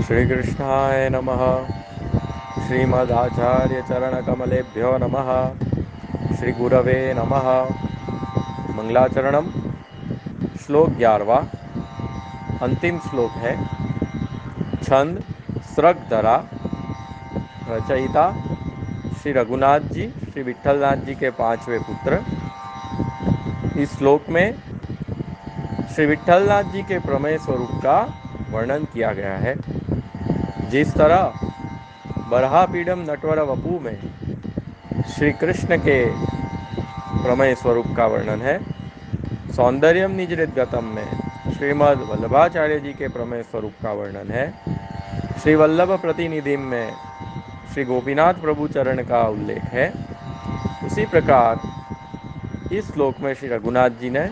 श्री कृष्णाय नमः। श्रीमदाचार्य चरण कमलेभ्यो नमः। श्री गुरवे नमः। मंगलाचरणम। श्लोक 11वां, अंतिम श्लोक है। छंद स्रगधरा। रचयिता श्री रघुनाथ जी, श्री विठलनाथ जी के 5वें पुत्र। इस श्लोक में श्री विठलनाथ जी के प्रमेय स्वरूप का वर्णन किया गया है। जिस तरह बरहापीडम नटवर वपु में श्री कृष्ण के प्रमेय स्वरूप का वर्णन है, सौंदर्यम निजरित गतम में श्रीमद् वल्लभाचार्य जी के प्रमेय स्वरूप का वर्णन है, श्री वल्लभ प्रतिनिधिम में श्री गोपीनाथ प्रभु चरण का उल्लेख है, उसी प्रकार इस श्लोक में श्री रघुनाथ जी ने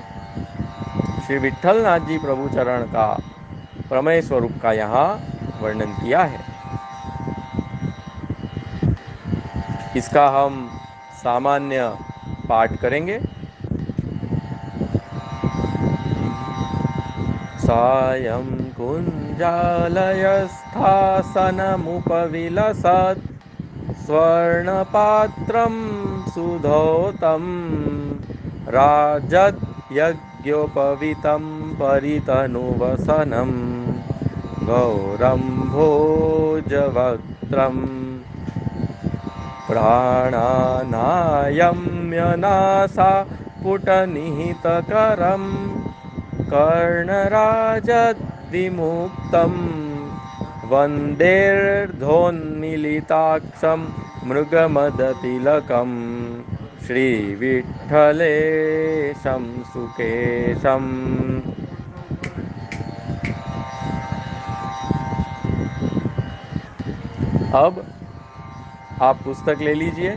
श्री विठलनाथ जी प्रभु चरण का प्रमेय स्वरूप का यहाँ वर्णन किया है। इसका हम सामान्य पाठ करेंगे। सायं कुञ्जालयस्थासनमुपविलसत् स्वर्णपात्रं सुधौतं राजद्यज्ञोपवीतं परितनुवसनं गौरं भोजवक्त्रम् प्राणानायम्यनासा पुटनिहितकरं कर्णराजद्विमुक्तं वन्देर्धोन्मीलिताक्षं मृगमदतिलकं श्रीविठ्ठलेशं सुकेशम्। अब आप पुस्तक ले लीजिए।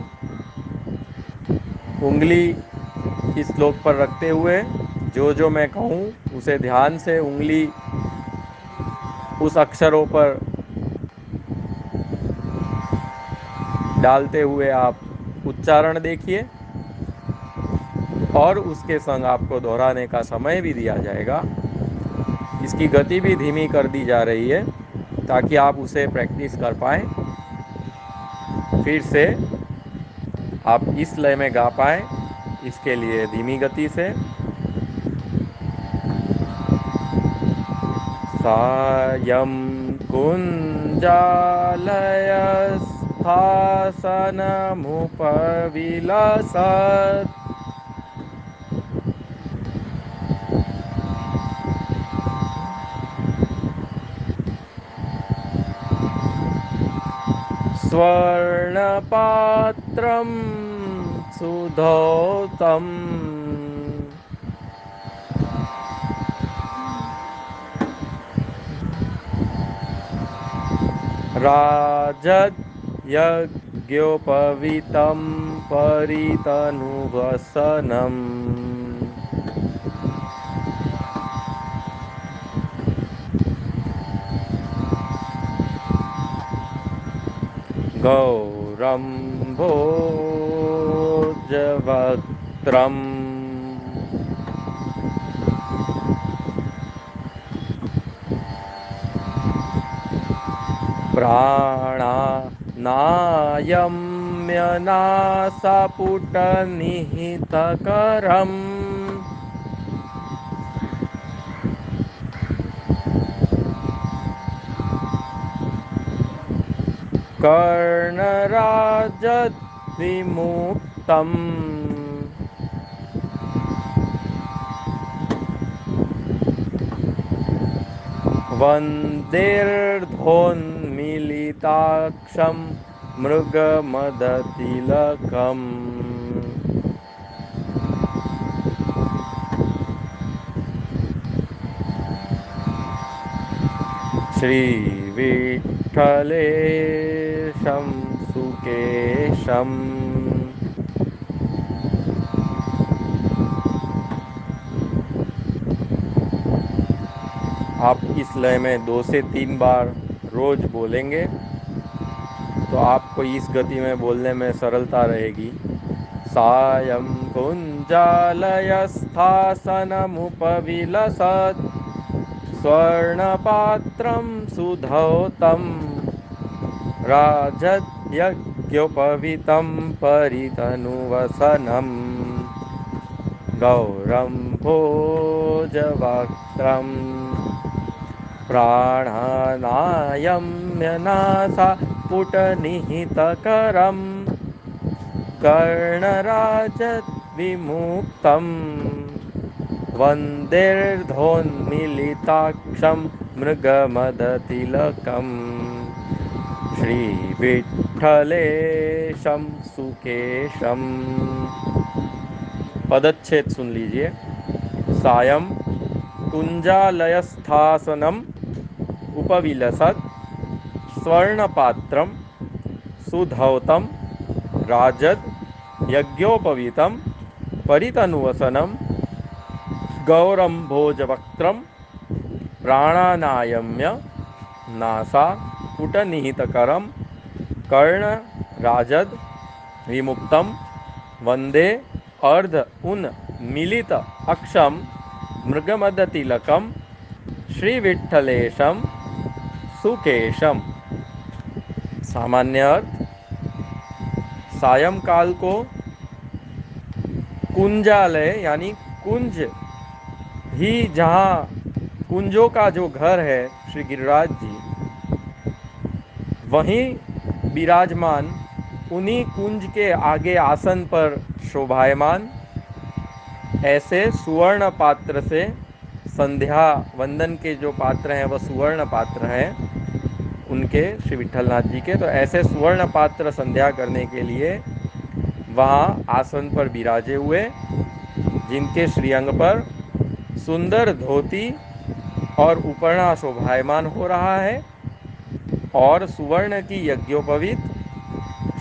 उंगली इस श्लोक पर रखते हुए जो जो मैं कहूँ उसे ध्यान से उंगली उस अक्षरों पर डालते हुए आप उच्चारण देखिए, और उसके संग आपको दोहराने का समय भी दिया जाएगा। इसकी गति भी धीमी कर दी जा रही है ताकि आप उसे प्रैक्टिस कर पाएँ, फिर से आप इस लय में गा पाएँ। इसके लिए धीमी गति से सायं कुञ्जालयस्थासनमुपविलसत् स्वर्णपात्रं सुधौतं राजद्यज्ञोपवीतं परितनुवसनम् गौरं भोजवक्त्रम् प्राणानायम्यनासापुटनिहितकरम् कर्णराजद्विमुक्तम् वन्देर्धोन्मीलिताक्षं मृगमदतिलकम्। श्रीविठ्ठलेशं सुकेशम्। आप इस लय में 2 से 3 बार रोज बोलेंगे तो आपको इस गति में बोलने में सरलता रहेगी। सायं कुञ्जालयस्थासनमुपविलसत् स्वर्णपात्रं सुधौतं राजद्यज्ञोपवीतं परितनुवसनं गौरं भोजवक्त्रं प्राणानायम्यनासा पुटनिहितकरं कर्णराजद्विमुक्तं वन्देर्धोन्मीलिताक्षं मृगमदतिलकं श्रीविठ्ठलेशं सुकेशम। पदच्छेद सुन लीजिए। सायं कुंजालयस्थासनम उपविलसत् स्वर्णपात्रम सुधौतम राजद यज्ञोपवीतम परितनुवसनम गौरम्भोजवक्त्रम प्राणानायम्य नासा पुटनिहितकरम कर्ण राजद विमुक्तम वंदे अर्ध उन मिलित अक्षम मृगमदतिलकम श्री विठ्ठलेशम सुकेशम। सामान्य अर्थ, सायंकाल को कुंजालय यानी कुंज ही, जहाँ कुंजों का जो घर है श्री गिरिराज जी, वहीं विराजमान उन्हीं कुंज के आगे आसन पर शोभायमान ऐसे सुवर्ण पात्र से संध्या वंदन के जो पात्र हैं वह सुवर्ण पात्र हैं उनके, श्री विठ्ठलनाथ जी के। तो ऐसे सुवर्ण पात्र संध्या करने के लिए वहाँ आसन पर विराजे हुए, जिनके श्रीअंग पर सुंदर धोती और उपरना शोभायमान हो रहा है और सुवर्ण की यज्ञोपवीत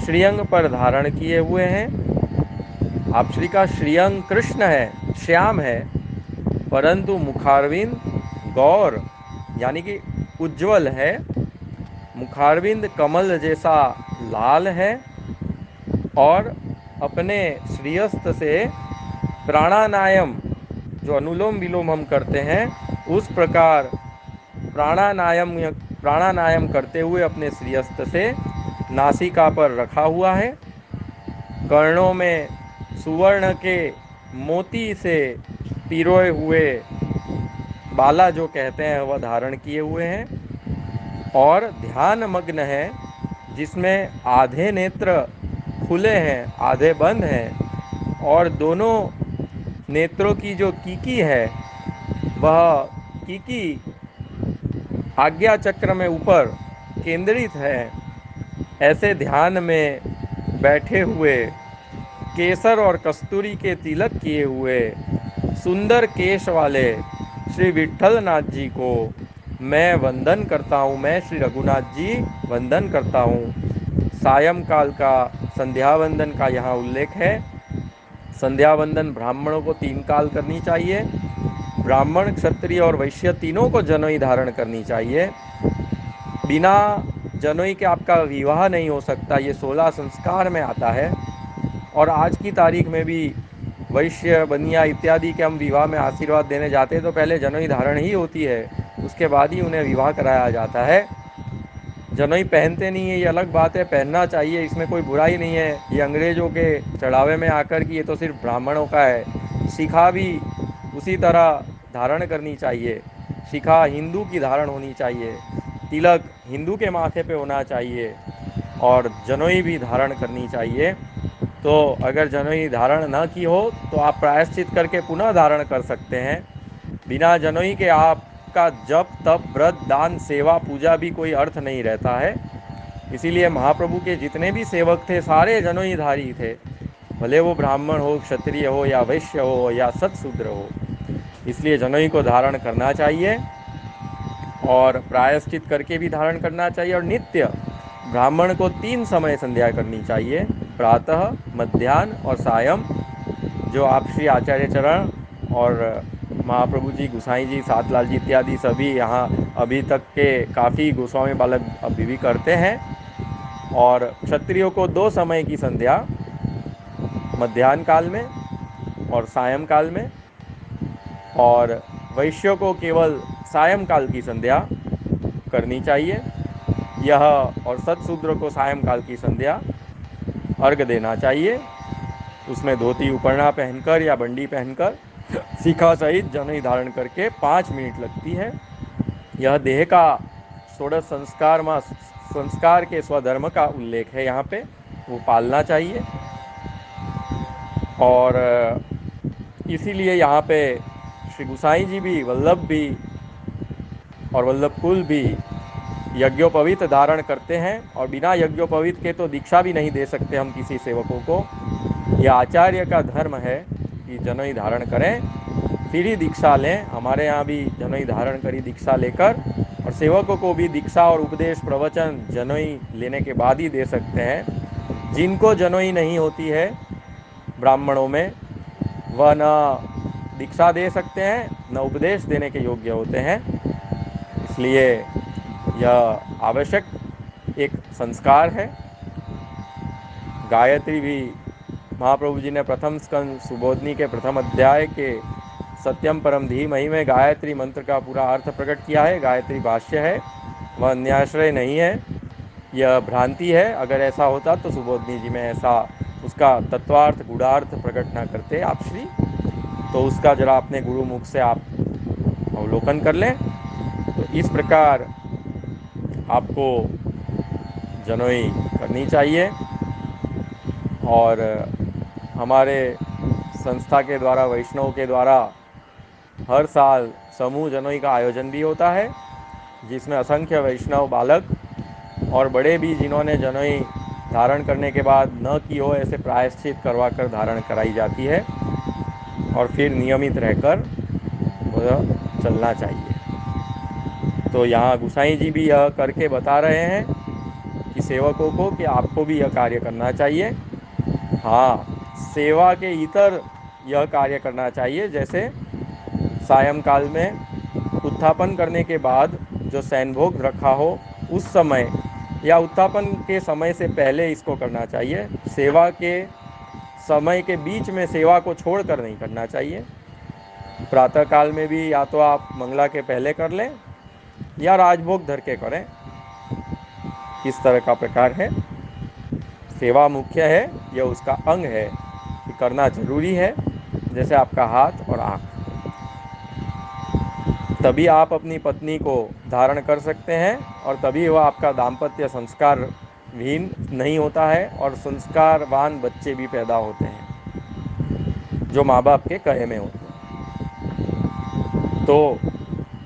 श्रीअंग पर धारण किए हुए हैं। आप श्री का श्रीअंग कृष्ण है, श्याम है, परंतु मुखारविंद गौर यानी कि उज्ज्वल है। मुखारविंद कमल जैसा लाल है और अपने श्रीयस्थ से प्राणानायम, जो अनुलोम विलोम हम करते हैं, उस प्रकार प्राणानायम करते हुए अपने श्रीयस्थ से नासिका पर रखा हुआ है। कर्णों में सुवर्ण के मोती से पिरोए हुए बाला जो कहते हैं वह धारण किए हुए हैं और ध्यान मग्न है, जिसमें आधे नेत्र खुले हैं आधे बंद हैं और दोनों नेत्रों की जो कीकी है वह कीकी आज्ञा चक्र में ऊपर केंद्रित है। ऐसे ध्यान में बैठे हुए, केसर और कस्तूरी के तिलक किए हुए सुंदर केश वाले श्री विठ्ठलनाथ जी को मैं वंदन करता हूँ, मैं श्री रघुनाथ जी वंदन करता हूँ। सायंकाल का संध्या वंदन का यहाँ उल्लेख है। संध्या वंदन ब्राह्मणों को 3 काल करनी चाहिए। ब्राह्मण, क्षत्रिय और वैश्य तीनों को जनोई धारण करनी चाहिए। बिना जनोई के आपका विवाह नहीं हो सकता, ये 16 संस्कार में आता है। और आज की तारीख में भी वैश्य, बनिया इत्यादि के हम विवाह में आशीर्वाद देने जाते हैं तो पहले जनोई धारण ही होती है, उसके बाद ही उन्हें विवाह कराया जाता है। जनोई पहनते नहीं है ये अलग बात है, पहनना चाहिए, इसमें कोई बुराई नहीं है। ये अंग्रेज़ों के चढ़ावे में आकर कि ये तो सिर्फ ब्राह्मणों का है। शिखा भी उसी तरह धारण करनी चाहिए। शिखा हिंदू की धारण होनी चाहिए, तिलक हिंदू के माथे पे होना चाहिए और जनोई भी धारण करनी चाहिए। तो अगर जनोई धारण न की हो तो आप प्रायश्चित करके पुनः धारण कर सकते हैं। बिना जनोई के आपका जप, तप, व्रत, दान, सेवा, पूजा भी कोई अर्थ नहीं रहता है। इसीलिए महाप्रभु के जितने भी सेवक थे सारे जनोईधारी थे, भले वो ब्राह्मण हो, क्षत्रिय हो या वैश्य हो या सत्शूद्र हो। इसलिए जनोई को धारण करना चाहिए और प्रायश्चित करके भी धारण करना चाहिए। और नित्य ब्राह्मण को 3 समय संध्या करनी चाहिए, प्रातः, मध्याह्न और सायं। जो आप श्री आचार्य चरण और महाप्रभु जी, गुसाई जी, सातलाल जी इत्यादि सभी यहाँ अभी तक के काफ़ी गोस्वामी बालक अभी भी करते हैं। और क्षत्रियों को 2 समय की संध्या, मध्याह्न काल में और सायं काल में, और वैश्यों को केवल सायंकाल की संध्या करनी चाहिए। यह और सत्शूद्र को सायंकाल की संध्या अर्घ देना चाहिए। उसमें धोती उपरना पहनकर या बंडी पहनकर शिखा सहित जनेऊ धारण करके 5 मिनट लगती है। यह देह का षोडश संस्कार के स्वधर्म का उल्लेख है, यहाँ पे वो पालना चाहिए। और इसीलिए यहाँ पे श्री गुसाई जी भी, वल्लभ भी और वल्लभ कुल भी यज्ञोपवीत धारण करते हैं। और बिना यज्ञोपवीत के तो दीक्षा भी नहीं दे सकते हम किसी सेवकों को। यह आचार्य का धर्म है कि जनेऊ धारण करें फिर ही दीक्षा लें। हमारे यहाँ भी जनेऊ धारण करी दीक्षा लेकर, और सेवकों को भी दीक्षा और उपदेश प्रवचन जनेऊ लेने के बाद ही दे सकते हैं। जिनको जनेऊ नहीं होती है ब्राह्मणों में, वह न दीक्षा दे सकते हैं न उपदेश देने के योग्य होते हैं। इसलिए यह आवश्यक एक संस्कार है। गायत्री भी महाप्रभु जी ने प्रथम स्कंद सुबोधनी के प्रथम अध्याय के सत्यम परम धीमहि में गायत्री मंत्र का पूरा अर्थ प्रकट किया है। गायत्री भाष्य है, वह अन्याश्रय नहीं है, यह भ्रांति है। अगर ऐसा होता तो सुबोधनी जी में ऐसा उसका तत्वार्थ गूढ़ार्थ प्रकट ना करते आप श्री। तो उसका जरा अपने गुरु मुख से आप अवलोकन कर लें। तो इस प्रकार आपको जनेऊ करनी चाहिए। और हमारे संस्था के द्वारा, वैष्णव के द्वारा हर साल समूह जनेऊ का आयोजन भी होता है, जिसमें असंख्य वैष्णव बालक और बड़े भी, जिन्होंने जनेऊ धारण करने के बाद न की हो, ऐसे प्रायश्चित करवा कर धारण कराई जाती है। और फिर नियमित रहकर वह चलना चाहिए। तो यहाँ गुसाई जी भी यह करके बता रहे हैं कि सेवकों को कि आपको भी यह कार्य करना चाहिए। हाँ, सेवा के इतर यह कार्य करना चाहिए, जैसे सायंकाल में उत्थापन करने के बाद जो सैनभोग रखा हो उस समय या उत्थापन के समय से पहले इसको करना चाहिए। सेवा के समय के बीच में सेवा को छोड़कर नहीं करना चाहिए। प्रातःकाल में भी या तो आप मंगला के पहले कर लें या राजभोग धर के करें, इस तरह का प्रकार है। सेवा मुख्य है, यह उसका अंग है कि करना जरूरी है, जैसे आपका हाथ और आँख। तभी आप अपनी पत्नी को धारण कर सकते हैं और तभी वह आपका दाम्पत्य संस्कार विहीन नहीं होता है और संस्कारवान बच्चे भी पैदा होते हैं जो माँ बाप के कहे में होते हैं। तो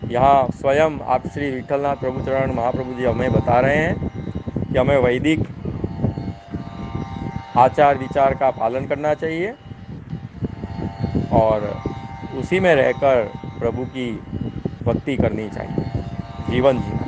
यहाँ स्वयं आप श्री विठलनाथ प्रभुचरण महाप्रभु जी हमें बता रहे हैं कि हमें वैदिक आचार विचार का पालन करना चाहिए और उसी में रहकर प्रभु की भक्ति करनी चाहिए, जीवन जीना